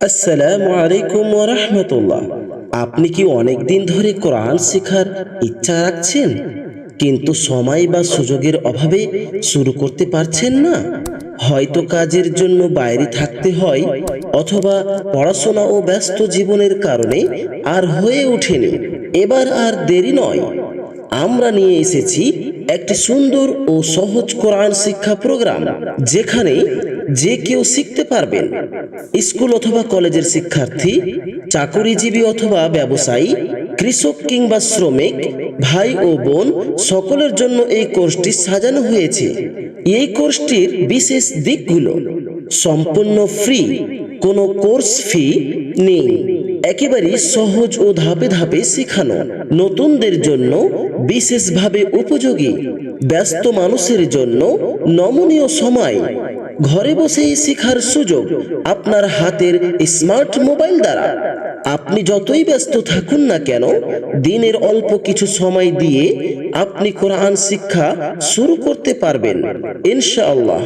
আসসালামু আলাইকুম ওয়া রাহমাতুল্লাহ। আপনি কি অনেক দিন ধরে কোরআন শেখার ইচ্ছা রাখছেন, কিন্তু সময় বা সুযোগের অভাবে শুরু করতে পারছেন না? হয়তো কাজের জন্য বাইরে থাকতে হয়, অথবা পড়াশোনা ও ব্যস্ত জীবনের কারণে আর হয়ে ওঠেনি। এবার আর দেরি নয়, আমরা নিয়ে এসেছি একটি সুন্দর ও সহজ কোরআন শিক্ষা প্রোগ্রাম, যেখানে যে কেউ শিখতে পারবেন। স্কুল অথবা কলেজের শিক্ষার্থী, চাকরিজীবী অথবা ব্যবসায়ী, কৃষক কিংবা শ্রমিক, ভাই ও বোন সকলের জন্য এই কোর্সটি সাজানো হয়েছে। এই কোর্সটির বিশেষ দিকগুলো: সম্পূর্ণ ফ্রি, কোনো কোর্স ফি নেই, একেবারে সহজ ও ধাপে ধাপে শেখানো, নতুনদের জন্য বিশেষভাবে উপযোগী, ব্যস্ত মানুষের জন্য নমনীয় সময়, ঘরে বসেই শেখার সুযোগ আপনার হাতের স্মার্ট মোবাইল দ্বারা। আপনি যতই ব্যস্ত থাকুন না কেন, দিনের অল্প কিছু সময় দিয়ে আপনি কোরআন শিক্ষা শুরু করতে পারবেন ইনশাআল্লাহ।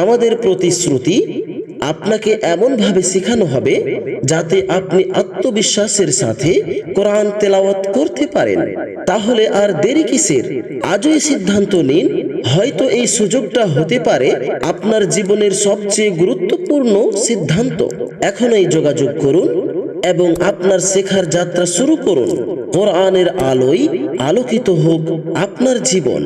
আমাদের প্রতিশ্রুতি, আপনাকে এমনভাবে শেখানো হবে যাতে আপনি আত্মবিশ্বাসের সাথে কোরআন তেলাওয়াত করতে পারেন। তাহলে আর দেরি কিসের? আজই সিদ্ধান্ত নিন। হয়তো এই সুযোগটা হতে পারে আপনার জীবনের সবচেয়ে গুরুত্বপূর্ণ সিদ্ধান্ত। এখনই যোগাযোগ করুন এবং আপনার শেখার যাত্রা শুরু করুন। কোরআনের আলোয় আলোকিত হোক আপনার জীবন।